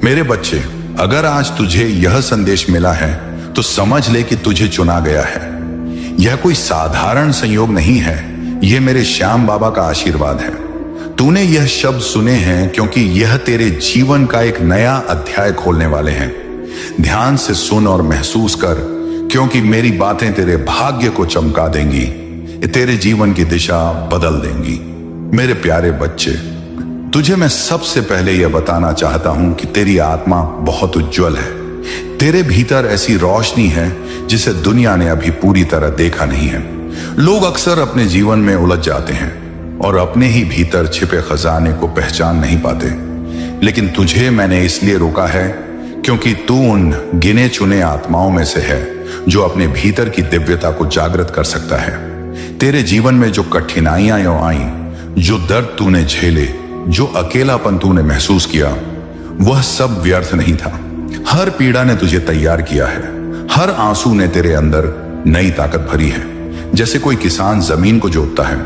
मेरे बच्चे, अगर आज तुझे यह संदेश मिला है तो समझ ले कि तुझे चुना गया है। यह कोई साधारण संयोग नहीं है, यह मेरे श्याम बाबा का आशीर्वाद है। तूने यह शब्द सुने हैं क्योंकि यह तेरे जीवन का एक नया अध्याय खोलने वाले हैं। ध्यान से सुन और महसूस कर, क्योंकि मेरी बातें तेरे भाग्य को चमका देंगी, तेरे जीवन की दिशा बदल देंगी। मेरे प्यारे बच्चे, तुझे मैं सबसे पहले यह बताना चाहता हूं कि तेरी आत्मा बहुत उज्जवल है। तेरे भीतर ऐसी रोशनी है जिसे दुनिया ने अभी पूरी तरह देखा नहीं है। लोग अक्सर अपने जीवन में उलझ जाते हैं और अपने ही भीतर छिपे खजाने को पहचान नहीं पाते। लेकिन तुझे मैंने इसलिए रोका है क्योंकि तू उन गिने चुने आत्माओं में से है जो अपने भीतर की दिव्यता को जागृत कर सकता है। तेरे जीवन में जो कठिनाइयां आई, जो दर्द तूने झेले, जो अकेलापन तूने महसूस किया, वह सब व्यर्थ नहीं था। हर पीड़ा ने तुझे तैयार किया है। हर आंसू ने तेरे अंदर नई ताकत भरी है। जैसे कोई किसान जमीन को जोतता है,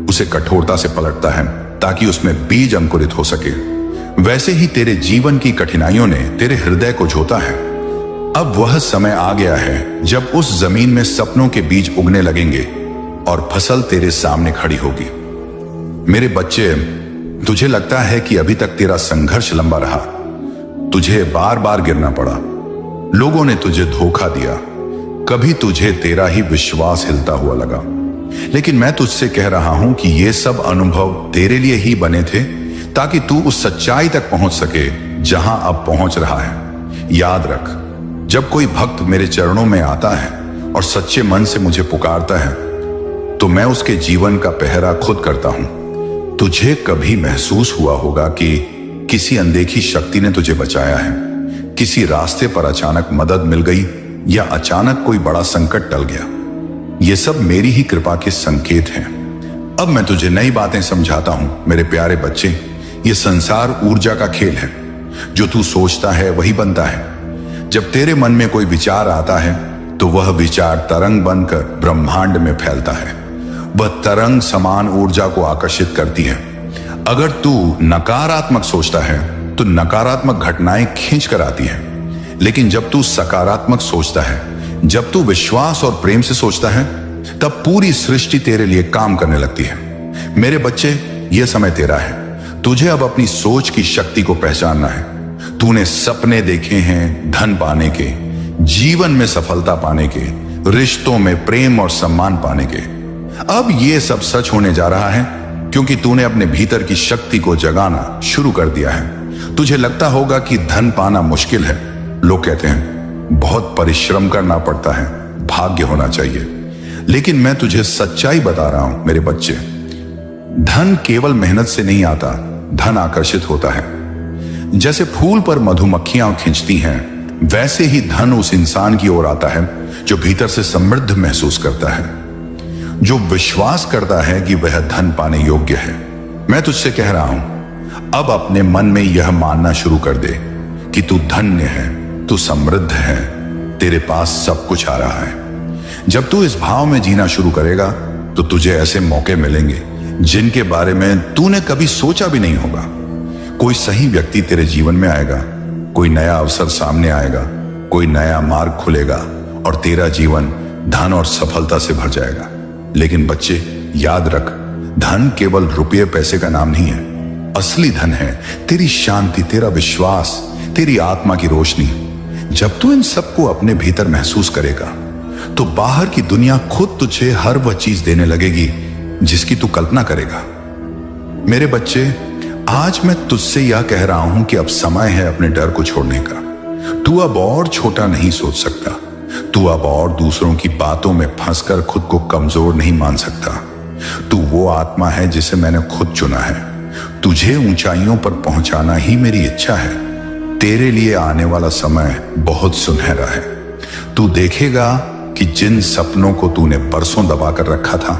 उसे कठोरता से पलटता है ताकि उसमें बीज अंकुरित हो सके, वैसे ही तेरे जीवन की कठिनाइयों ने तेरे हृदय को जोता है। अब वह समय आ गया है जब उस जमीन में सपनों के बीज उगने लगेंगे और फसल तेरे सामने खड़ी होगी। मेरे बच्चे, तुझे लगता है कि अभी तक तेरा संघर्ष लंबा रहा, तुझे बार बार गिरना पड़ा, लोगों ने तुझे धोखा दिया, कभी तुझे तेरा ही विश्वास हिलता हुआ लगा। लेकिन मैं तुझसे कह रहा हूं कि ये सब अनुभव तेरे लिए ही बने थे ताकि तू उस सच्चाई तक पहुंच सके जहां अब पहुंच रहा है। याद रख, जब कोई भक्त मेरे चरणों में आता है और सच्चे मन से मुझे पुकारता है तो मैं उसके जीवन का पहरा खुद करता हूं। तुझे कभी महसूस हुआ होगा कि किसी अनदेखी शक्ति ने तुझे बचाया है, किसी रास्ते पर अचानक मदद मिल गई या अचानक कोई बड़ा संकट टल गया। ये सब मेरी ही कृपा के संकेत हैं। अब मैं तुझे नई बातें समझाता हूं। मेरे प्यारे बच्चे, ये संसार ऊर्जा का खेल है। जो तू सोचता है वही बनता है। जब तेरे मन में कोई विचार आता है तो वह विचार तरंग बनकर ब्रह्मांड में फैलता है। वह तरंग समान ऊर्जा को आकर्षित करती है। अगर तू नकारात्मक सोचता है तो नकारात्मक घटनाएं खींच कर आती हैं। लेकिन जब तू सकारात्मक सोचता है, जब तू विश्वास और प्रेम से सोचता है, तब पूरी सृष्टि तेरे लिए काम करने लगती है। मेरे बच्चे, यह समय तेरा है। तुझे अब अपनी सोच की शक्ति को पहचानना है। तूने सपने देखे हैं धन पाने के, जीवन में सफलता पाने के, रिश्तों में प्रेम और सम्मान पाने के। अब यह सब सच होने जा रहा है क्योंकि तूने अपने भीतर की शक्ति को जगाना शुरू कर दिया है। तुझे लगता होगा कि धन पाना मुश्किल है। लोग कहते हैं बहुत परिश्रम करना पड़ता है, भाग्य होना चाहिए। लेकिन मैं तुझे सच्चाई बता रहा हूं मेरे बच्चे, धन केवल मेहनत से नहीं आता, धन आकर्षित होता है। जैसे फूल पर मधुमक्खियां खींचती हैं, वैसे ही धन उस इंसान की ओर आता है जो भीतर से समृद्ध महसूस करता है, जो विश्वास करता है कि वह धन पाने योग्य है। मैं तुझसे कह रहा हूं, अब अपने मन में यह मानना शुरू कर दे कि तू धन्य है, तू समृद्ध है, तेरे पास सब कुछ आ रहा है। जब तू इस भाव में जीना शुरू करेगा तो तुझे ऐसे मौके मिलेंगे जिनके बारे में तूने कभी सोचा भी नहीं होगा। कोई सही व्यक्ति तेरे जीवन में आएगा, कोई नया अवसर सामने आएगा, कोई नया मार्ग खुलेगा और तेरा जीवन धन और सफलता से भर जाएगा। लेकिन बच्चे, याद रख, धन केवल रुपये पैसे का नाम नहीं है। असली धन है तेरी शांति, तेरा विश्वास, तेरी आत्मा की रोशनी। जब तू इन सबको अपने भीतर महसूस करेगा तो बाहर की दुनिया खुद तुझे हर वह चीज देने लगेगी जिसकी तू कल्पना करेगा। मेरे बच्चे, आज मैं तुझसे यह कह रहा हूं कि अब समय है अपने डर को छोड़ने का। तू अब और छोटा नहीं सोच सकता। तू अब और दूसरों की बातों में फंसकर खुद को कमजोर नहीं मान सकता। तू वो आत्मा है जिसे मैंने खुद चुना है। तुझे ऊंचाइयों पर पहुंचाना ही मेरी इच्छा है। तेरे लिए आने वाला समय बहुत सुनहरा है। तू देखेगा कि जिन सपनों को तूने परसों दबाकर रखा था,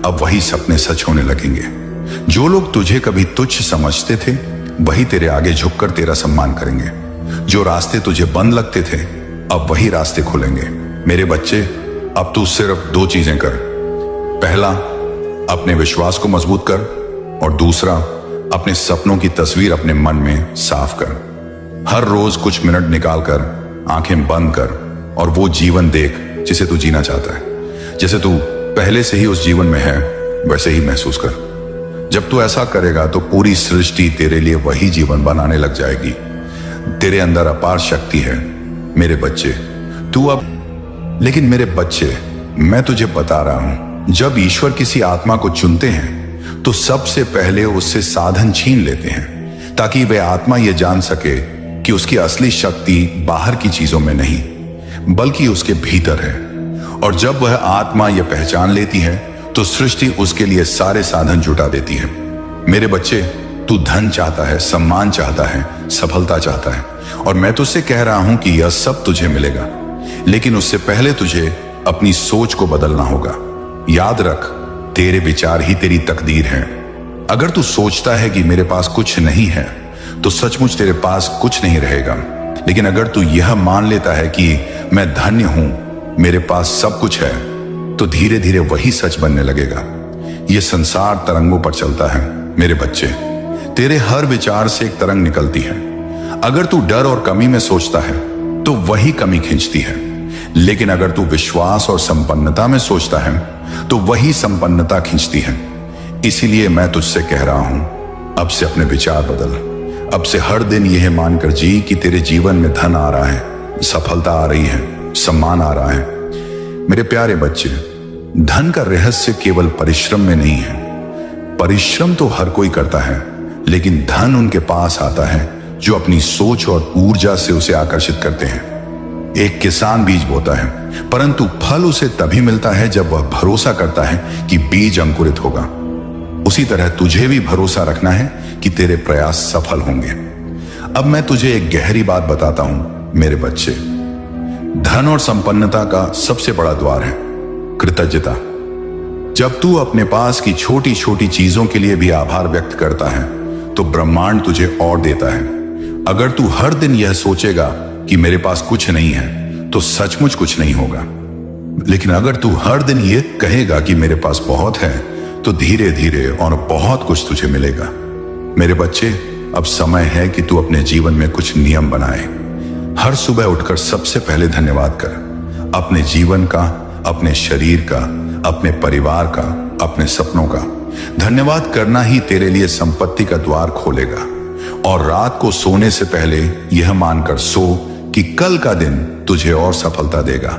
अब वही सपने सच होने लगेंगे। जो लोग तुझे कभी तुच्छ समझते थे, वही तेरे आगे झुककर तेरा सम्मान करेंगे। जो रास्ते तुझे बंद लगते थे, अब वही रास्ते खुलेंगे। मेरे बच्चे, अब तू सिर्फ दो चीजें कर। पहला, अपने विश्वास को मजबूत कर और दूसरा, अपने सपनों की तस्वीर अपने मन में साफ कर। हर रोज कुछ मिनट निकालकर आंखें बंद कर और वो जीवन देख जिसे तू जीना चाहता है। जैसे तू पहले से ही उस जीवन में है वैसे ही महसूस कर। जब तू ऐसा करेगा तो पूरी सृष्टि तेरे लिए वही जीवन बनाने लग जाएगी। तेरे अंदर अपार शक्ति है मेरे बच्चे। तू अब लेकिन मेरे बच्चे, मैं तुझे बता रहा हूं, जब ईश्वर किसी आत्मा को चुनते हैं तो सबसे पहले उससे साधन छीन लेते हैं ताकि वह आत्मा यह जान सके कि उसकी असली शक्ति बाहर की चीजों में नहीं बल्कि उसके भीतर है। और जब वह आत्मा यह पहचान लेती है तो सृष्टि उसके लिए सारे साधन जुटा देती है। मेरे बच्चे, तू धन चाहता है, सम्मान चाहता है, सफलता चाहता है और मैं तुझसे कह रहा हूं कि यह सब तुझे मिलेगा, लेकिन उससे पहले तुझे अपनी सोच को बदलना होगा। याद रख, तेरे विचार ही तेरी तकदीर है। अगर तू सोचता है कि मेरे पास कुछ नहीं है तो सचमुच तेरे पास कुछ नहीं रहेगा। लेकिन अगर तू यह मान लेता है कि मैं धन्य हूं, मेरे पास सब कुछ है, तो धीरे धीरे वही सच बनने लगेगा। यह संसार तरंगों पर चलता है मेरे बच्चे। तेरे हर विचार से एक तरंग निकलती है। अगर तू डर और कमी में सोचता है तो वही कमी खींचती है, लेकिन अगर तू विश्वास और संपन्नता में सोचता है तो वही संपन्नता खींचती है। इसीलिए मैं तुझसे कह रहा हूं, अब से अपने विचार बदल। अब से हर दिन यह मानकर जी कि तेरे जीवन में धन आ रहा है, सफलता आ रही है, सम्मान आ रहा है। मेरे प्यारे बच्चे, धन का रहस्य केवल परिश्रम में नहीं है। परिश्रम तो हर कोई करता है, लेकिन धन उनके पास आता है जो अपनी सोच और ऊर्जा से उसे आकर्षित करते हैं। एक किसान बीज बोता है, परंतु फल उसे तभी मिलता है जब वह भरोसा करता है कि बीज अंकुरित होगा। उसी तरह तुझे भी भरोसा रखना है कि तेरे प्रयास सफल होंगे। अब मैं तुझे एक गहरी बात बताता हूं मेरे बच्चे। धन और संपन्नता का सबसे बड़ा द्वार है कृतज्ञता। जब तू अपने पास की छोटी छोटी चीजों के लिए भी आभार व्यक्त करता है तो ब्रह्मांड तुझे और देता है। अगर तू हर दिन यह सोचेगा कि मेरे पास कुछ नहीं है तो सचमुच कुछ नहीं होगा, लेकिन अगर तू हर दिन यह कहेगा कि मेरे पास बहुत है तो धीरे धीरे और बहुत कुछ तुझे मिलेगा। मेरे बच्चे, अब समय है कि तू अपने जीवन में कुछ नियम बनाए। हर सुबह उठकर सबसे पहले धन्यवाद कर, अपने जीवन का, अपने शरीर का, अपने परिवार का, अपने सपनों का। धन्यवाद करना ही तेरे लिए संपत्ति का द्वार खोलेगा। और रात को सोने से पहले यह मानकर सो कि कल का दिन तुझे और सफलता देगा।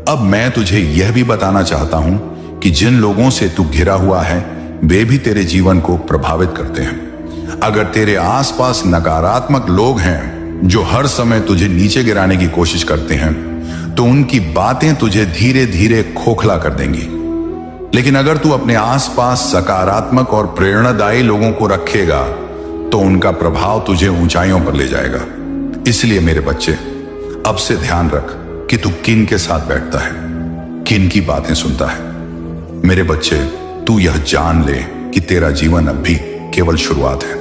अब मैं तुझे यह भी बताना चाहता हूं कि जिन लोगों से तू घिरा हुआ है वे भी तेरे जीवन को प्रभावित करते हैं। अगर तेरे आसपास नकारात्मक लोग हैं जो हर समय तुझे नीचे गिराने की कोशिश करते हैं तो उनकी बातें तुझे धीरे धीरे खोखला कर देंगी। लेकिन अगर तू अपने आसपास सकारात्मक और प्रेरणादायी लोगों को रखेगा तो उनका प्रभाव तुझे ऊंचाइयों पर ले जाएगा। इसलिए मेरे बच्चे, अब से ध्यान रख कि तू किन के साथ बैठता है, किन की बातें सुनता है। मेरे बच्चे, तू यह जान ले कि तेरा जीवन अब भी केवल शुरुआत है।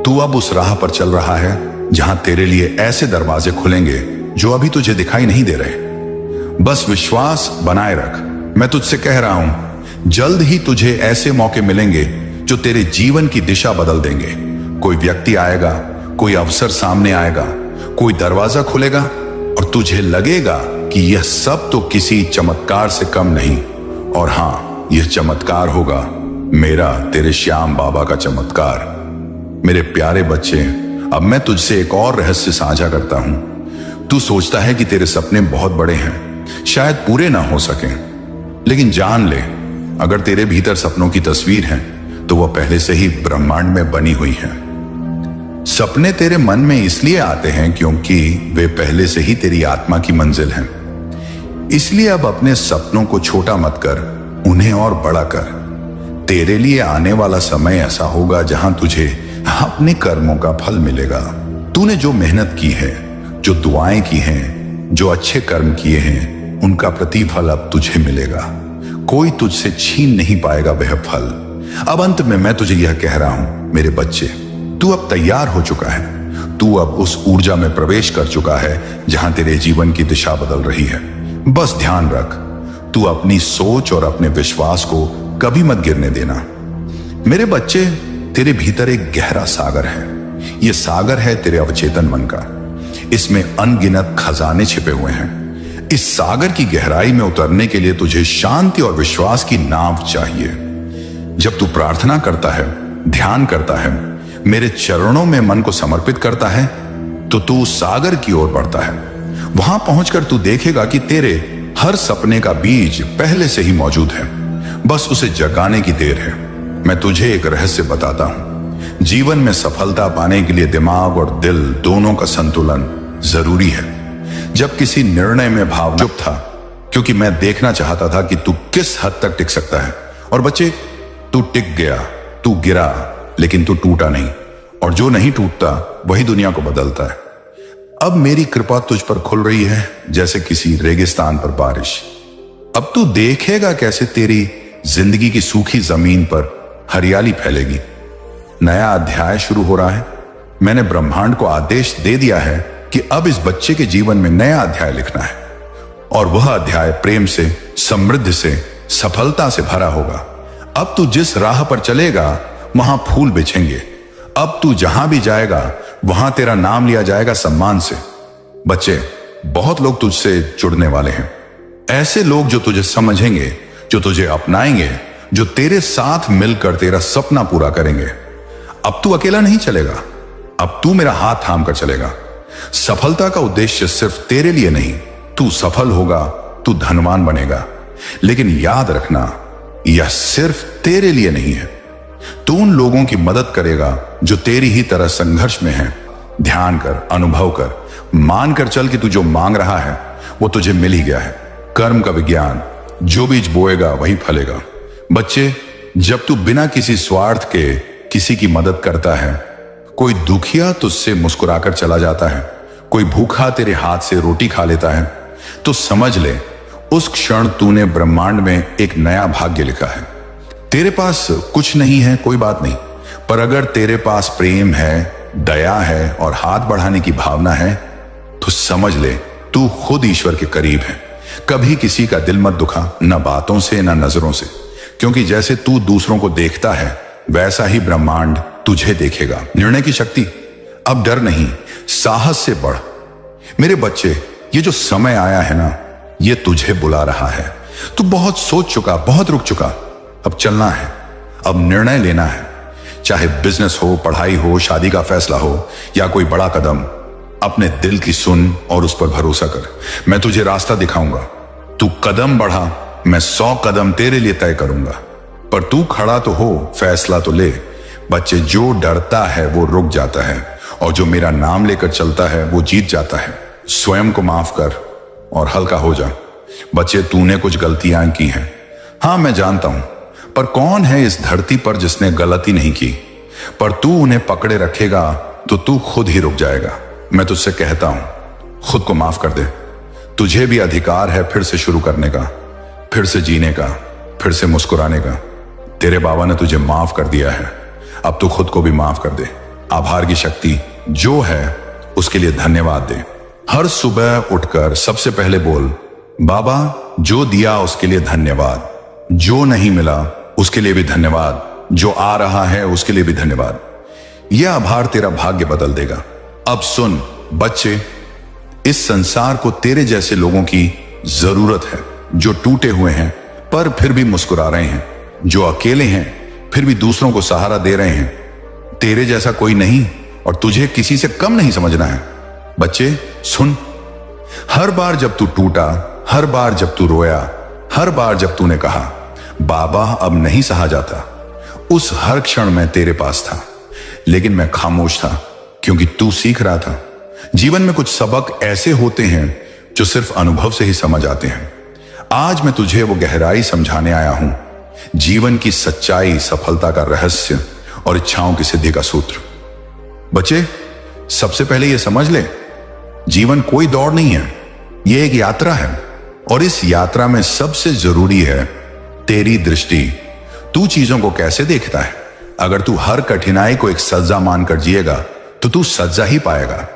तू अब उस राह पर चल रहा है जहां तेरे लिए ऐसे दरवाजे खुलेंगे जो अभी तुझे दिखाई नहीं दे रहे। बस विश्वास बनाए रख। मैं तुझसे कह रहा हूं, जल्द ही तुझे ऐसे मौके मिलेंगे जो तेरे जीवन की दिशा बदल देंगे। कोई व्यक्ति आएगा, कोई अवसर सामने आएगा, कोई दरवाजा खुलेगा और तुझे लगेगा कि यह सब तो किसी चमत्कार से कम नहीं। और हां, यह चमत्कार होगा मेरा, तेरे श्याम बाबा का चमत्कार। मेरे प्यारे बच्चे, अब मैं तुझसे एक और रहस्य साझा करता हूं। तू सोचता है कि तेरे सपने बहुत बड़े हैं, शायद पूरे ना हो सकें, लेकिन जान ले, अगर तेरे भीतर सपनों की तस्वीर है तो वह पहले से ही ब्रह्मांड में बनी हुई है। सपने तेरे मन में इसलिए आते हैं क्योंकि वे पहले से ही तेरी आत्मा की मंजिल हैं। इसलिए अब अपने सपनों को छोटा मत कर, उन्हें और बड़ा कर। तेरे लिए आने वाला समय ऐसा होगा जहां तुझे अपने कर्मों का फल मिलेगा। तूने जो मेहनत की है, जो दुआएं की हैं, जो अच्छे कर्म किए हैं, उनका प्रतिफल अब तुझे मिलेगा। कोई तुझसे छीन नहीं पाएगा वह फल। अब अंत में मैं तुझे यह कह रहा हूं मेरे बच्चे, तू अब तैयार हो चुका है। तू अब उस ऊर्जा में प्रवेश कर चुका है जहां तेरे जीवन की दिशा बदल रही है। बस ध्यान रख, तू अपनी सोच और अपने विश्वास को कभी मत गिरने देना। मेरे बच्चे, तेरे भीतर एक गहरा सागर है। यह सागर है तेरे अवचेतन मन का। इसमें अनगिनत खजाने छिपे हुए हैं। इस सागर की गहराई में उतरने के लिए तुझे शांति और विश्वास की नाव चाहिए। जब तू प्रार्थना करता है, ध्यान करता है, मेरे चरणों में मन को समर्पित करता है, तो तू सागर की ओर बढ़ता है। वहां पहुंचकर तू देखेगा कि तेरे हर सपने का बीज पहले से ही मौजूद है, बस उसे जगाने की देर है। मैं तुझे एक रहस्य बताता हूं। जीवन में सफलता पाने के लिए दिमाग और दिल दोनों का संतुलन जरूरी है। जब किसी निर्णय में भावना चुप था, क्योंकि मैं देखना चाहता था कि तू किस हद तक टिक सकता है। और बच्चे, तू टिक गया, तू गिरा, लेकिन तू टूटा नहीं। और जो नहीं टूटता वही दुनिया को बदलता है। अब मेरी कृपा तुझ पर खुल रही है जैसे किसी रेगिस्तान पर बारिश। अब तू देखेगा कैसे तेरी जिंदगी की सूखी जमीन पर हरियाली फैलेगी। नया अध्याय शुरू हो रहा है। मैंने ब्रह्मांड को आदेश दे दिया है कि अब इस बच्चे के जीवन में नया अध्याय लिखना है, और वह अध्याय प्रेम से, समृद्धि से, सफलता से भरा होगा। अब तू जिस राह पर चलेगा वहां फूल बिछेंगे। अब तू जहां भी जाएगा वहां तेरा नाम लिया जाएगा सम्मान से। बच्चे, बहुत लोग तुझसे जुड़ने वाले हैं। ऐसे लोग जो तुझे समझेंगे, जो तुझे अपनाएंगे, जो तेरे साथ मिलकर तेरा सपना पूरा करेंगे। अब तू अकेला नहीं चलेगा, अब तू मेरा हाथ थाम कर चलेगा। सफलता का उद्देश्य सिर्फ तेरे लिए नहीं। तू सफल होगा, तू धनवान बनेगा, लेकिन याद रखना, यह सिर्फ तेरे लिए नहीं है। तू उन लोगों की मदद करेगा जो तेरी ही तरह संघर्ष में हैं। ध्यान कर, अनुभव कर, मान कर चल कि तू जो मांग रहा है वो तुझे मिल ही गया है। कर्म का विज्ञान, जो बीज बोएगा वही फलेगा। बच्चे, जब तू बिना किसी स्वार्थ के किसी की मदद करता है, कोई दुखिया तुझसे मुस्कुराकर चला जाता है, कोई भूखा तेरे हाथ से रोटी खा लेता है, तो समझ ले उस क्षण तूने ब्रह्मांड में एक नया भाग्य लिखा है। तेरे पास कुछ नहीं है, कोई बात नहीं, पर अगर तेरे पास प्रेम है, दया है और हाथ बढ़ाने की भावना है, तो समझ ले तू खुद ईश्वर के करीब है। कभी किसी का दिल मत दुखा, न बातों से न नजरों से, क्योंकि जैसे तू दूसरों को देखता है वैसा ही ब्रह्मांड तुझे देखेगा। निर्णय की शक्ति, अब डर नहीं, साहस से बढ़। मेरे बच्चे, ये जो समय आया है ना, ये तुझे बुला रहा है। तू बहुत सोच चुका, बहुत रुक चुका, अब चलना है, अब निर्णय लेना है। चाहे बिजनेस हो, पढ़ाई हो, शादी का फैसला हो या कोई बड़ा कदम, अपने दिल की सुन और उस पर भरोसा कर। मैं तुझे रास्ता दिखाऊंगा। तू कदम बढ़ा, मैं 100 कदम तेरे लिए तय करूंगा। पर तू खड़ा तो हो, फैसला तो ले। बच्चे, जो डरता है वो रुक जाता है, और जो मेरा नाम लेकर चलता है वो जीत जाता है। स्वयं को माफ कर और हल्का हो जा। बच्चे, तूने कुछ गलतियां की हैं, हाँ मैं जानता हूं, पर कौन है इस धरती पर जिसने गलती नहीं की? पर तू उन्हें पकड़े रखेगा तो तू खुद ही रुक जाएगा। मैं तुझसे कहता हूं, खुद को माफ कर दे। तुझे भी अधिकार है फिर से शुरू करने का, फिर से जीने का, फिर से मुस्कुराने का। तेरे बाबा ने तुझे माफ कर दिया है, अब तू खुद को भी माफ कर दे। आभार की शक्ति जो है उसके लिए धन्यवाद दे। हर सुबह उठकर सबसे पहले बोल, बाबा जो दिया उसके लिए धन्यवाद, जो नहीं मिला उसके लिए भी धन्यवाद, जो आ रहा है उसके लिए भी धन्यवाद। यह आभार तेरा भाग्य बदल देगा। अब सुन बच्चे, इस संसार को तेरे जैसे लोगों की जरूरत है, जो टूटे हुए हैं पर फिर भी मुस्कुरा रहे हैं, जो अकेले हैं फिर भी दूसरों को सहारा दे रहे हैं। तेरे जैसा कोई नहीं और तुझे किसी से कम नहीं समझना है। बच्चे सुन, हर बार जब तू टूटा, हर बार जब तू रोया, हर बार जब तूने कहा बाबा अब नहीं सहा जाता, उस हर क्षण में तेरे पास था, लेकिन मैं खामोश था क्योंकि तू सीख रहा था। जीवन में कुछ सबक ऐसे होते हैं जो सिर्फ अनुभव से ही समझ आते हैं। आज मैं तुझे वो गहराई समझाने आया हूं, जीवन की सच्चाई, सफलता का रहस्य और इच्छाओं की सिद्धि का सूत्र। बच्चे, सबसे पहले यह समझ ले, जीवन कोई दौड़ नहीं है, यह एक यात्रा है, और इस यात्रा में सबसे जरूरी है तेरी दृष्टि। तू चीजों को कैसे देखता है? अगर तू हर कठिनाई को एक सजा मानकर जिएगा तो तू सजा ही पाएगा,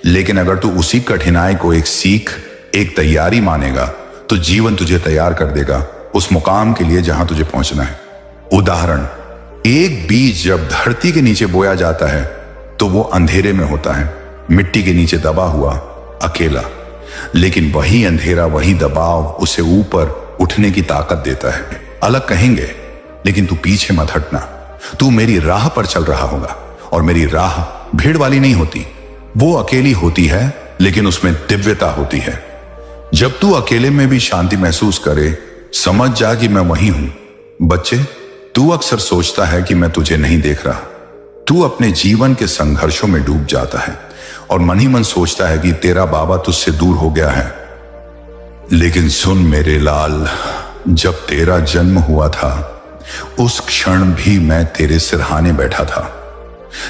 लेकिन अगर तू उसी कठिनाई को एक सीख, एक तैयारी मानेगा तो जीवन तुझे तैयार कर देगा उस मुकाम के लिए जहां तुझे पहुंचना है। उदाहरण, एक बीज जब धरती के नीचे बोया जाता है तो वो अंधेरे में होता है, मिट्टी के नीचे दबा हुआ, अकेला। लेकिन वही अंधेरा, वही दबाव उसे ऊपर उठने की ताकत देता है। अलग कहेंगे, लेकिन तू पीछे मत हटना। तू मेरी राह पर चल रहा होगा, और मेरी राह भीड़ वाली नहीं होती। वो अकेली होती है, लेकिन उसमें दिव्यता होती है। जब तू अकेले में भी शांति महसूस करे, समझ जा कि मैं वही हूं। बच्चे, तू अक्सर सोचता है कि मैं तुझे नहीं देख रहा। तू अपने जीवन के संघर्षों में डूब जाता है और मन ही मन सोचता है कि तेरा बाबा तुझसे दूर हो गया है। लेकिन सुन मेरे लाल, जब तेरा जन्म हुआ था, उस क्षण भी मैं तेरे सिरहाने बैठा था।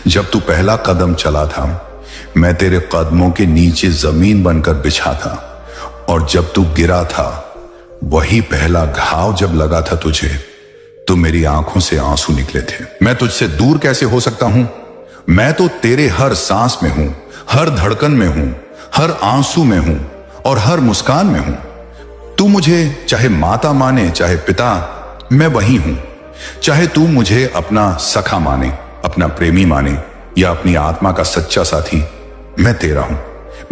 जब तू पहला कदम चला था, मैं तेरे कदमों के नीचे जमीन बनकर बिछा था। और जब तू गिरा था, वही पहला घाव जब लगा था तुझे, तो मेरी आंखों से आंसू निकले थे। मैं तुझसे दूर कैसे हो सकता हूं? मैं तो तेरे हर सांस में हूं, हर धड़कन में हूं, हर आंसू में हूं और हर मुस्कान में हूं। तू मुझे चाहे माता माने, चाहे पिता, मैं वही हूं। चाहे तू मुझे अपना सखा माने, अपना प्रेमी माने या अपनी आत्मा का सच्चा साथी, मैं तेरा हूं।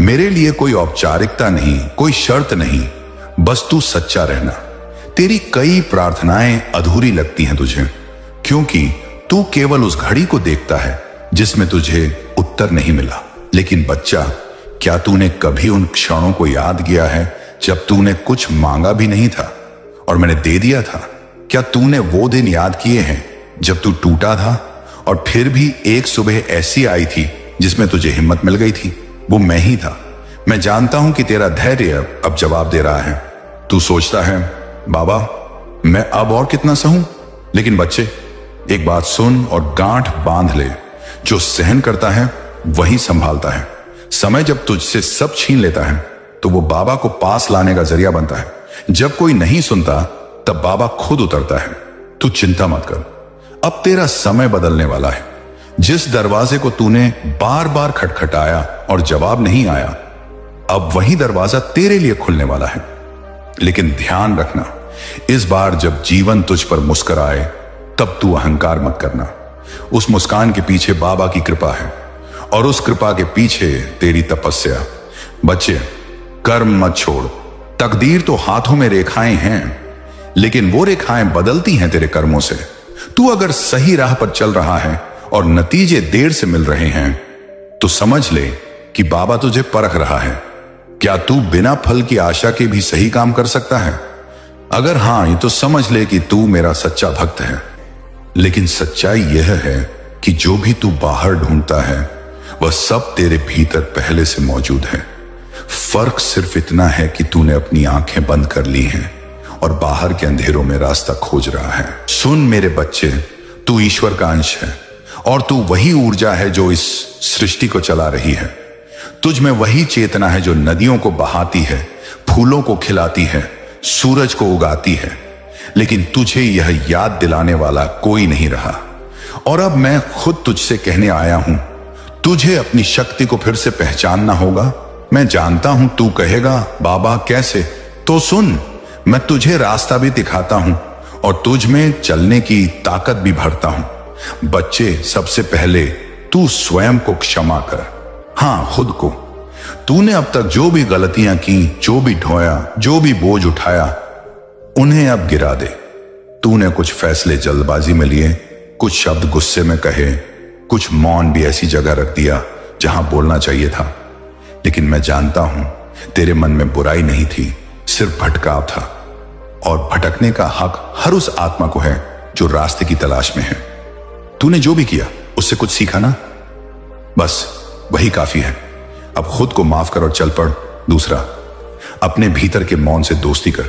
मेरे लिए कोई औपचारिकता नहीं, कोई शर्त नहीं, बस तू सच्चा रहना। तेरी कई प्रार्थनाएं अधूरी लगती हैं तुझे, क्योंकि तू केवल उस घड़ी को देखता है जिसमें तुझे उत्तर नहीं मिला। लेकिन बच्चा, क्या तूने कभी उन क्षणों को याद किया है जब तूने कुछ मांगा भी नहीं था और मैंने दे दिया था? क्या तूने वो दिन याद किए हैं जब तू टूटा था और फिर भी एक सुबह ऐसी आई थी जिसमें तुझे हिम्मत मिल गई थी? वो मैं ही था। मैं जानता हूं कि तेरा धैर्य अब जवाब दे रहा है। तू सोचता है, बाबा मैं अब और कितना सहूं? लेकिन बच्चे, एक बात सुन और गांठ बांध ले, जो सहन करता है वही संभालता है। समय जब तुझसे सब छीन लेता है, तो वो बाबा को पास लाने का जरिया बनता है। जब कोई नहीं सुनता, तब बाबा खुद उतरता है। तू चिंता मत कर, अब तेरा समय बदलने वाला है। जिस दरवाजे को तूने बार बार खटखटाया और जवाब नहीं आया, अब वही दरवाजा तेरे लिए खुलने वाला है। लेकिन ध्यान रखना, इस बार जब जीवन तुझ पर मुस्कुराए, तब तू अहंकार मत करना। उस मुस्कान के पीछे बाबा की कृपा है, और उस कृपा के पीछे तेरी तपस्या। बच्चे, कर्म मत छोड़। तकदीर तो हाथों में रेखाएं हैं, लेकिन वो रेखाएं बदलती हैं तेरे कर्मों से। तू अगर सही राह पर चल रहा है और नतीजे देर से मिल रहे हैं, तो समझ ले कि बाबा तुझे परख रहा है। क्या तू बिना फल की आशा के भी सही काम कर सकता है? अगर हां, तो समझ ले कि तू मेरा सच्चा भक्त है। लेकिन सच्चाई यह है कि जो भी तू बाहर ढूंढता है, वह सब तेरे भीतर पहले से मौजूद है। फर्क सिर्फ इतना है कि तूने अपनी आंखें बंद कर ली हैं और बाहर के अंधेरों में रास्ता खोज रहा है। सुन मेरे बच्चे, तू ईश्वर का अंश है, और तू वही ऊर्जा है जो इस सृष्टि को चला रही है। तुझ में वही चेतना है जो नदियों को बहाती है, फूलों को खिलाती है, सूरज को उगाती है। लेकिन तुझे यह याद दिलाने वाला कोई नहीं रहा। और अब मैं खुद तुझसे कहने आया हूं, तुझे अपनी शक्ति को फिर से पहचानना होगा। मैं जानता हूं तू कहेगा, बाबा कैसे? तो सुन, मैं तुझे रास्ता भी दिखाता हूं और तुझ में चलने की ताकत भी भरता हूं। बच्चे, सबसे पहले तू स्वयं को क्षमा कर। हां, खुद को। तूने अब तक जो भी गलतियां की, जो भी ढोया, जो भी बोझ उठाया, उन्हें अब गिरा दे। तूने कुछ फैसले जल्दबाजी में लिए, कुछ शब्द गुस्से में कहे, कुछ मौन भी ऐसी जगह रख दिया जहां बोलना चाहिए था। लेकिन मैं जानता हूं तेरे मन में बुराई नहीं थी, सिर्फ भटकाव था। और भटकने का हक हर उस आत्मा को है जो रास्ते की तलाश में है। तूने जो भी किया, उससे कुछ सीखा ना? बस वही काफी है। अब खुद को माफ कर और चल पड़। दूसरा, अपने भीतर के मौन से दोस्ती कर।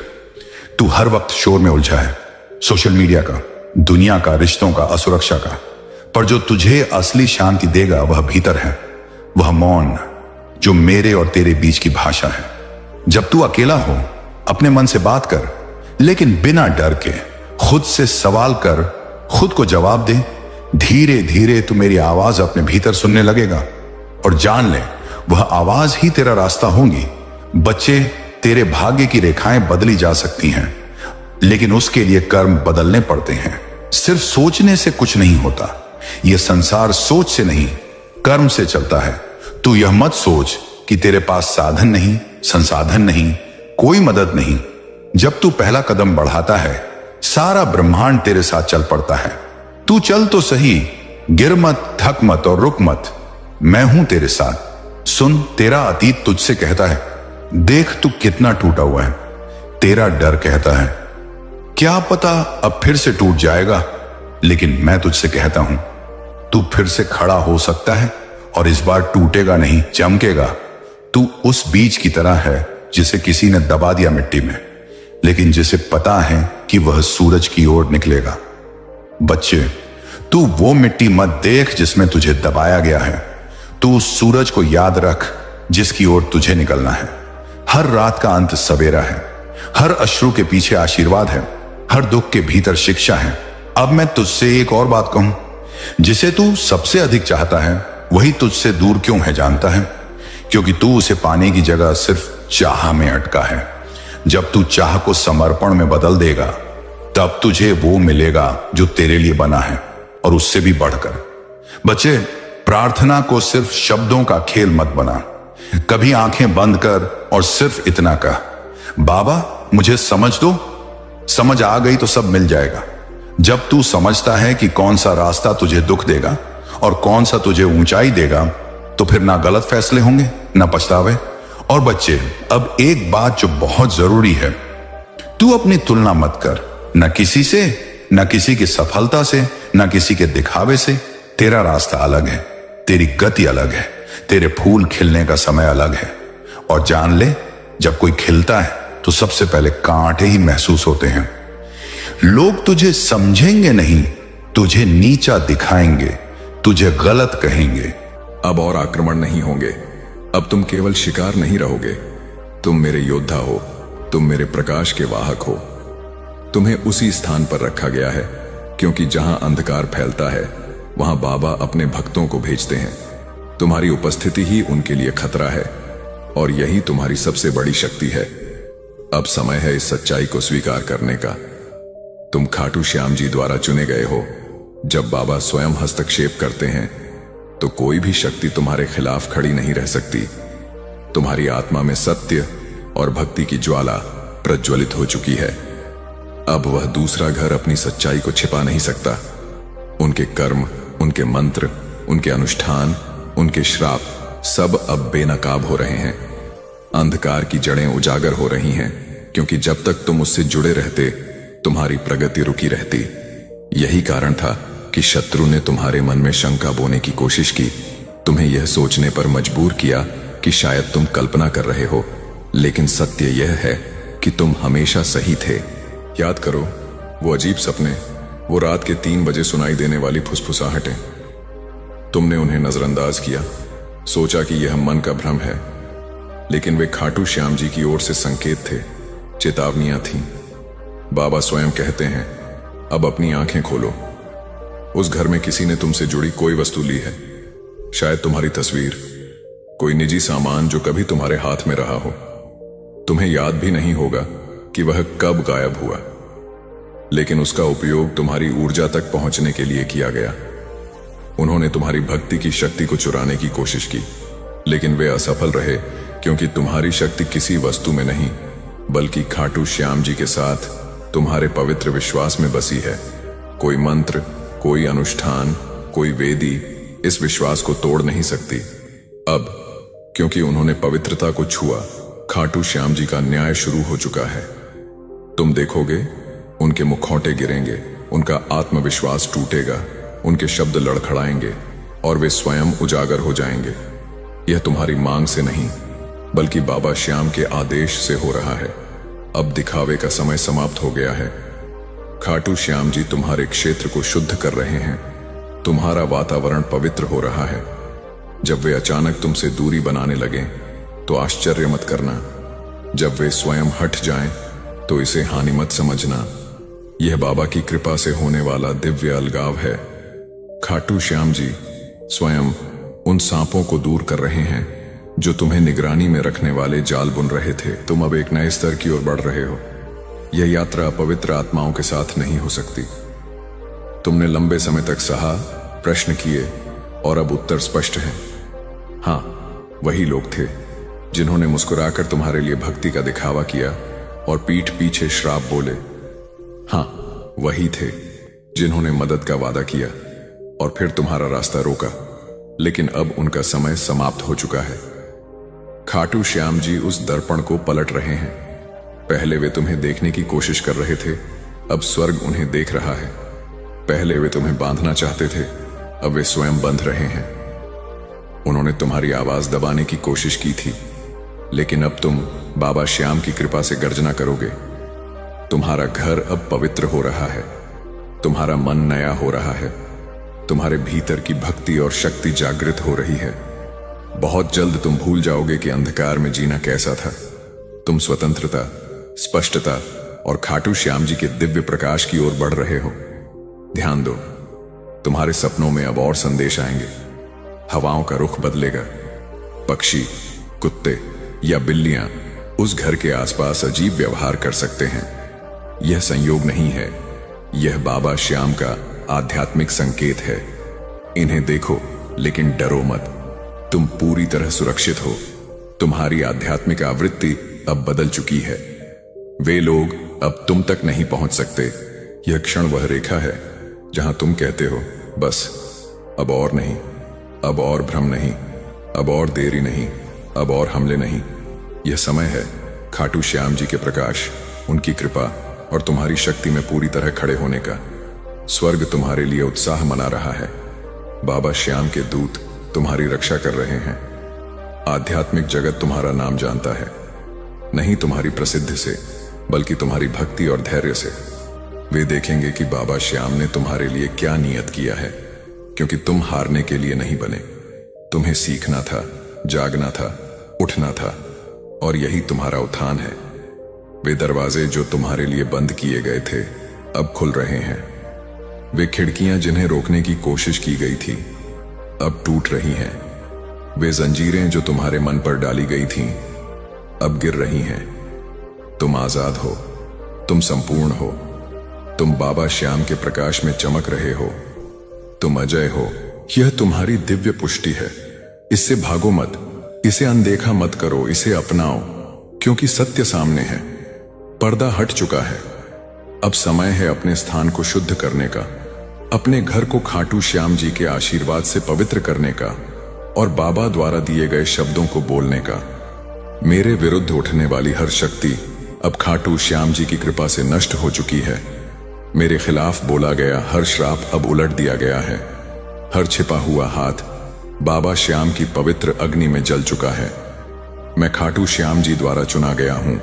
तू हर वक्त शोर में उलझा है, सोशल मीडिया का, दुनिया का, रिश्तों का, असुरक्षा का। पर जो तुझे असली शांति देगा वह भीतर है, वह मौन जो मेरे और तेरे बीच की भाषा है। जब तू अकेला हो, अपने मन से बात कर, लेकिन बिना डर के। खुद से सवाल कर, खुद को जवाब दे। धीरे धीरे तू मेरी आवाज अपने भीतर सुनने लगेगा, और जान ले वह आवाज ही तेरा रास्ता होगी। बच्चे, तेरे भाग्य की रेखाएं बदली जा सकती हैं, लेकिन उसके लिए कर्म बदलने पड़ते हैं। सिर्फ सोचने से कुछ नहीं होता। यह संसार सोच से नहीं, कर्म से चलता है। तू यह मत सोच कि तेरे पास साधन नहीं, संसाधन नहीं, कोई मदद नहीं। जब तू पहला कदम बढ़ाता है, सारा ब्रह्मांड तेरे साथ चल पड़ता है। तू चल तो सही, गिर मत, थक मत और रुक मत। मैं हूं तेरे साथ। सुन, तेरा अतीत तुझसे कहता है, देख तू कितना टूटा हुआ है। तेरा डर कहता है, क्या पता अब फिर से टूट जाएगा। लेकिन मैं तुझसे कहता हूं, तू फिर से खड़ा हो सकता है और इस बार टूटेगा नहीं, चमकेगा। तू उस बीज की तरह है जिसे किसी ने दबा दिया मिट्टी में, लेकिन जिसे पता है कि वह सूरज की ओर निकलेगा। बच्चे, तू वो मिट्टी मत देख जिसमें तुझे दबाया गया है। तू उस सूरज को याद रख जिसकी ओर तुझे निकलना है। हर रात का अंत सवेरा है, हर अश्रु के पीछे आशीर्वाद है, हर दुख के भीतर शिक्षा है। अब मैं तुझसे एक और बात कहूं, जिसे तू सबसे अधिक चाहता है वही तुझसे दूर क्यों है जानता है? क्योंकि तू उसे पाने की जगह सिर्फ चाह में अटका है। जब तू चाह को समर्पण में बदल देगा, तब तुझे वो मिलेगा जो तेरे लिए बना है, और उससे भी बढ़कर। बच्चे, प्रार्थना को सिर्फ शब्दों का खेल मत बना। कभी आंखें बंद कर और सिर्फ इतना कह, बाबा मुझे समझ दो। समझ आ गई तो सब मिल जाएगा। जब तू समझता है कि कौन सा रास्ता तुझे दुख देगा और कौन सा तुझे ऊंचाई देगा, तो फिर ना गलत फैसले होंगे, ना पछतावे। और बच्चे, अब एक बात जो बहुत जरूरी है, तू अपनी तुलना मत कर, न किसी से, न किसी की सफलता से, न किसी के दिखावे से। तेरा रास्ता अलग है, तेरी गति अलग है, तेरे फूल खिलने का समय अलग है। और जान ले, जब कोई खिलता है तो सबसे पहले कांटे ही महसूस होते हैं। लोग तुझे समझेंगे नहीं, तुझे नीचा दिखाएंगे, तुझे गलत कहेंगे। अब और आक्रमण नहीं होंगे। अब तुम केवल शिकार नहीं रहोगे, तुम मेरे योद्धा हो, तुम मेरे प्रकाश के वाहक हो। तुम्हें उसी स्थान पर रखा गया है, क्योंकि जहां अंधकार फैलता है वहां बाबा अपने भक्तों को भेजते हैं। तुम्हारी उपस्थिति ही उनके लिए खतरा है, और यही तुम्हारी सबसे बड़ी शक्ति है। अब समय है इस सच्चाई को स्वीकार करने का। तुम खाटू श्याम जी द्वारा चुने गए हो। जब बाबा स्वयं हस्तक्षेप करते हैं तो कोई भी शक्ति तुम्हारे खिलाफ खड़ी नहीं रह सकती। तुम्हारी आत्मा में सत्य और भक्ति की ज्वाला प्रज्वलित हो चुकी है। अब वह दूसरा घर अपनी सच्चाई को छिपा नहीं सकता। उनके कर्म, उनके मंत्र, उनके अनुष्ठान, उनके श्राप सब अब बेनकाब हो रहे हैं। अंधकार की जड़ें उजागर हो रही हैं, क्योंकि जब तक तुम उससे जुड़े रहते तुम्हारी प्रगति रुकी रहती। यही कारण था कि शत्रु ने तुम्हारे मन में शंका बोने की कोशिश की, तुम्हें यह सोचने पर मजबूर किया कि शायद तुम कल्पना कर रहे हो। लेकिन सत्य यह है कि तुम हमेशा सही थे। याद करो वो अजीब सपने, वो रात के 3 बजे सुनाई देने वाली फुसफुसाहटें। तुमने उन्हें नजरअंदाज किया, सोचा कि यह मन का भ्रम है, लेकिन वे खाटू श्याम जी की ओर से संकेत थे, चेतावनियां थीं। बाबा स्वयं कहते हैं, अब अपनी आंखें खोलो। उस घर में किसी ने तुमसे जुड़ी कोई वस्तु ली है, शायद तुम्हारी तस्वीर, कोई निजी सामान जो कभी तुम्हारे हाथ में रहा हो। तुम्हें याद भी नहीं होगा कि वह कब गायब हुआ, लेकिन उसका उपयोग तुम्हारी ऊर्जा तक पहुंचने के लिए किया गया। उन्होंने तुम्हारी भक्ति की शक्ति को चुराने की कोशिश की, लेकिन वे असफल रहे, क्योंकि तुम्हारी शक्ति किसी वस्तु में नहीं, बल्कि खाटू श्याम जी के साथ तुम्हारे पवित्र विश्वास में बसी है। कोई मंत्र, कोई अनुष्ठान, कोई वेदी इस विश्वास को तोड़ नहीं सकती। अब क्योंकि उन्होंने पवित्रता को छुआ, खाटू श्याम जी का न्याय शुरू हो चुका है। तुम देखोगे उनके मुखौटे गिरेंगे, उनका आत्मविश्वास टूटेगा, उनके शब्द लड़खड़ाएंगे और वे स्वयं उजागर हो जाएंगे। यह तुम्हारी मांग से नहीं, बल्कि बाबा श्याम के आदेश से हो रहा है। अब दिखावे का समय समाप्त हो गया है। खाटू श्याम जी तुम्हारे क्षेत्र को शुद्ध कर रहे हैं, तुम्हारा वातावरण पवित्र हो रहा है। जब वे अचानक तुमसे दूरी बनाने लगें तो आश्चर्य मत करना। जब वे स्वयं हट जाएं तो इसे हानि मत समझना। यह बाबा की कृपा से होने वाला दिव्य अलगाव है। खाटू श्याम जी स्वयं उन सांपों को दूर कर रहे हैं जो तुम्हें निगरानी में रखने वाले जाल बुन रहे थे। तुम अब एक नए स्तर की ओर बढ़ रहे हो। यह यात्रा पवित्र आत्माओं के साथ नहीं हो सकती। तुमने लंबे समय तक सहा, प्रश्न किए और अब उत्तर स्पष्ट है। हाँ, वही लोग थे जिन्होंने मुस्कुराकर तुम्हारे लिए भक्ति का दिखावा किया और पीठ पीछे श्राप बोले। हाँ, वही थे जिन्होंने मदद का वादा किया और फिर तुम्हारा रास्ता रोका, लेकिन अब उनका समय समाप्त हो चुका है। खाटू श्याम जी उस दर्पण को पलट रहे हैं। पहले वे तुम्हें देखने की कोशिश कर रहे थे, अब स्वर्ग उन्हें देख रहा है। पहले वे तुम्हें बांधना चाहते थे, अब वे स्वयं बंध रहे हैं। उन्होंने तुम्हारी आवाज दबाने की कोशिश की थी, लेकिन अब तुम बाबा श्याम की कृपा से गर्जना करोगे। तुम्हारा घर अब पवित्र हो रहा है, तुम्हारा मन नया हो रहा है, तुम्हारे भीतर की भक्ति और शक्ति जागृत हो रही है। बहुत जल्द तुम भूल जाओगे कि अंधकार में जीना कैसा था। तुम स्वतंत्रता, स्पष्टता और खाटू श्याम जी के दिव्य प्रकाश की ओर बढ़ रहे हो। ध्यान दो, तुम्हारे सपनों में अब और संदेश आएंगे। हवाओं का रुख बदलेगा। पक्षी, कुत्ते या बिल्लियां उस घर के आसपास अजीब व्यवहार कर सकते हैं। यह संयोग नहीं है, यह बाबा श्याम का आध्यात्मिक संकेत है। इन्हें देखो लेकिन डरो मत। तुम पूरी तरह सुरक्षित हो। तुम्हारी आध्यात्मिक आवृत्ति अब बदल चुकी है। वे लोग अब तुम तक नहीं पहुंच सकते। यह क्षण वह रेखा है जहां तुम कहते हो, बस अब और नहीं, अब और भ्रम नहीं, अब और देरी नहीं, अब और हमले नहीं। यह समय है खाटू श्याम जी के प्रकाश, उनकी कृपा और तुम्हारी शक्ति में पूरी तरह खड़े होने का। स्वर्ग तुम्हारे लिए उत्साह मना रहा है। बाबा श्याम के दूत तुम्हारी रक्षा कर रहे हैं। आध्यात्मिक जगत तुम्हारा नाम जानता है, नहीं तुम्हारी प्रसिद्धि से, बल्कि तुम्हारी भक्ति और धैर्य से। वे देखेंगे कि बाबा श्याम ने तुम्हारे लिए क्या नियत किया है, क्योंकि तुम हारने के लिए नहीं बने। तुम्हें सीखना था, जागना था, उठना था, और यही तुम्हारा उत्थान है। वे दरवाजे जो तुम्हारे लिए बंद किए गए थे अब खुल रहे हैं। वे खिड़कियां जिन्हें रोकने की कोशिश की गई थी अब टूट रही हैं। वे जंजीरें जो तुम्हारे मन पर डाली गई थीं अब गिर रही हैं। तुम आजाद हो, तुम संपूर्ण हो, तुम बाबा श्याम के प्रकाश में चमक रहे हो, तुम अजय हो। यह तुम्हारी दिव्य पुष्टि है। इससे भागो मत, इसे अनदेखा मत करो, इसे अपनाओ, क्योंकि सत्य सामने है। पर्दा हट चुका है। अब समय है अपने स्थान को शुद्ध करने का, अपने घर को खाटू श्याम जी के आशीर्वाद से पवित्र करने का और बाबा द्वारा दिए गए शब्दों को बोलने का। मेरे विरुद्ध उठने वाली हर शक्ति अब खाटू श्याम जी की कृपा से नष्ट हो चुकी है। मेरे खिलाफ बोला गया हर श्राप अब उलट दिया गया है। हर छिपा हुआ हाथ बाबा श्याम की पवित्र अग्नि में जल चुका है। मैं खाटू श्याम जी द्वारा चुना गया हूं।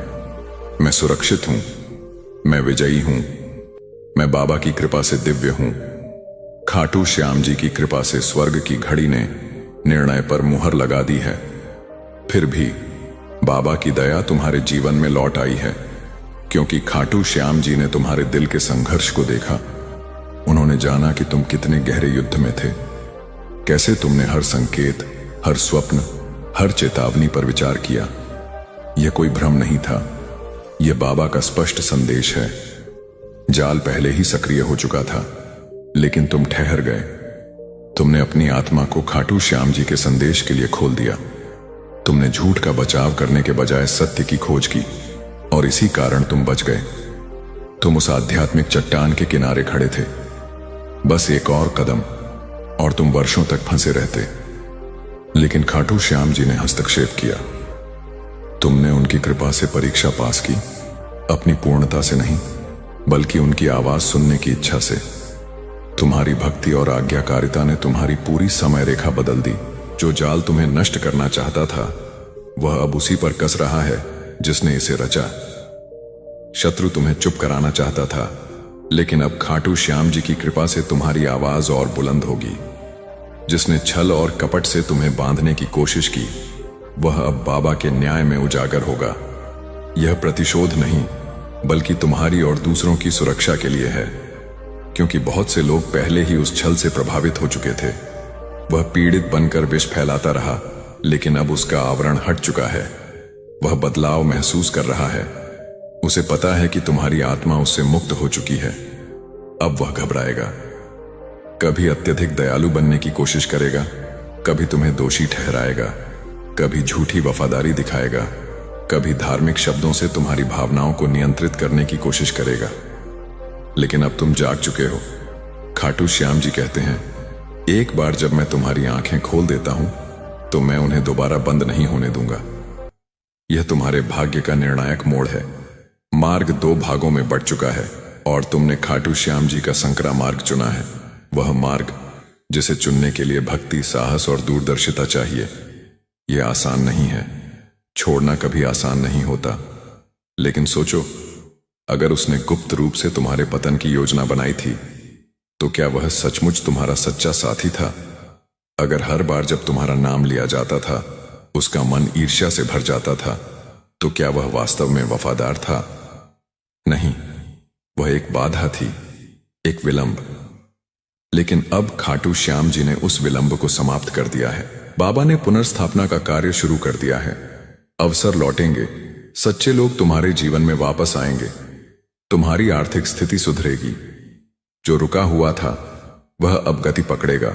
मैं सुरक्षित हूं, मैं विजयी हूं, मैं बाबा की कृपा से दिव्य हूं। खाटू श्याम जी की कृपा से स्वर्ग की घड़ी ने निर्णय पर मुहर लगा दी है। फिर भी बाबा की दया तुम्हारे जीवन में लौट आई है, क्योंकि खाटू श्याम जी ने तुम्हारे दिल के संघर्ष को देखा। उन्होंने जाना कि तुम कितने गहरे युद्ध में थे, कैसे तुमने हर संकेत, हर स्वप्न, हर चेतावनी पर विचार किया। यह कोई भ्रम नहीं था, यह बाबा का स्पष्ट संदेश है। जाल पहले ही सक्रिय हो चुका था, लेकिन तुम ठहर गए। तुमने अपनी आत्मा को खाटू श्याम जी के संदेश के लिए खोल दिया। तुमने झूठ का बचाव करने के बजाय सत्य की खोज की, और इसी कारण तुम बच गए। तुम उस आध्यात्मिक चट्टान के किनारे खड़े थे। बस एक और कदम और तुम वर्षों तक फंसे रहते, लेकिन खाटू श्याम जी ने हस्तक्षेप किया। तुमने उनकी कृपा से परीक्षा पास की, अपनी पूर्णता से नहीं, बल्कि उनकी आवाज सुनने की इच्छा से। तुम्हारी भक्ति और आज्ञाकारिता ने तुम्हारी पूरी समय रेखा बदल दी। जो जाल तुम्हें नष्ट करना चाहता था, वह अब उसी पर कस रहा है जिसने इसे रचा। शत्रु तुम्हें चुप कराना चाहता था, लेकिन अब खाटू श्याम जी की कृपा से तुम्हारी आवाज और बुलंद होगी। जिसने छल और कपट से तुम्हें बांधने की कोशिश की, वह अब बाबा के न्याय में उजागर होगा। यह प्रतिशोध नहीं, बल्कि तुम्हारी और दूसरों की सुरक्षा के लिए है, क्योंकि बहुत से लोग पहले ही उस छल से प्रभावित हो चुके थे। वह पीड़ित बनकर विष फैलाता रहा, लेकिन अब उसका आवरण हट चुका है। वह बदलाव महसूस कर रहा है। उसे पता है कि तुम्हारी आत्मा उससे मुक्त हो चुकी है। अब वह घबराएगा, कभी अत्यधिक दयालु बनने की कोशिश करेगा, कभी तुम्हें दोषी ठहराएगा। कभी झूठी वफादारी दिखाएगा, कभी धार्मिक शब्दों से तुम्हारी भावनाओं को नियंत्रित करने की कोशिश करेगा। लेकिन अब तुम जाग चुके हो। खाटू श्याम जी कहते हैं, एक बार जब मैं तुम्हारी आंखें खोल देता हूं तो मैं उन्हें दोबारा बंद नहीं होने दूंगा। यह तुम्हारे भाग्य का निर्णायक मोड़ है। मार्ग 2 भागों में बढ़ चुका है और तुमने खाटू श्याम जी का संकरा मार्ग चुना है। वह मार्ग जिसे चुनने के लिए भक्ति, साहस और दूरदर्शिता चाहिए। यह आसान नहीं है, छोड़ना कभी आसान नहीं होता। लेकिन सोचो, अगर उसने गुप्त रूप से तुम्हारे पतन की योजना बनाई थी तो क्या वह सचमुच तुम्हारा सच्चा साथी था? अगर हर बार जब तुम्हारा नाम लिया जाता था उसका मन ईर्ष्या से भर जाता था, तो क्या वह वास्तव में वफादार था? नहीं, वह एक बाधा थी, एक विलंब। लेकिन अब खाटू श्याम जी ने उस विलंब को समाप्त कर दिया है। बाबा ने पुनर्स्थापना का कार्य शुरू कर दिया है। अवसर लौटेंगे, सच्चे लोग तुम्हारे जीवन में वापस आएंगे, तुम्हारी आर्थिक स्थिति सुधरेगी। जो रुका हुआ था वह अब गति पकड़ेगा,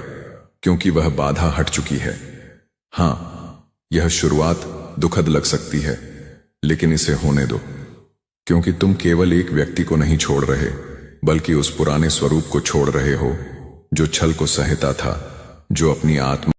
क्योंकि वह बाधा हट चुकी है। हां, यह शुरुआत दुखद लग सकती है, लेकिन इसे होने दो, क्योंकि तुम केवल एक व्यक्ति को नहीं छोड़ रहे, बल्कि उस पुराने स्वरूप को छोड़ रहे हो जो छल को सहता था, जो अपनी आत्मा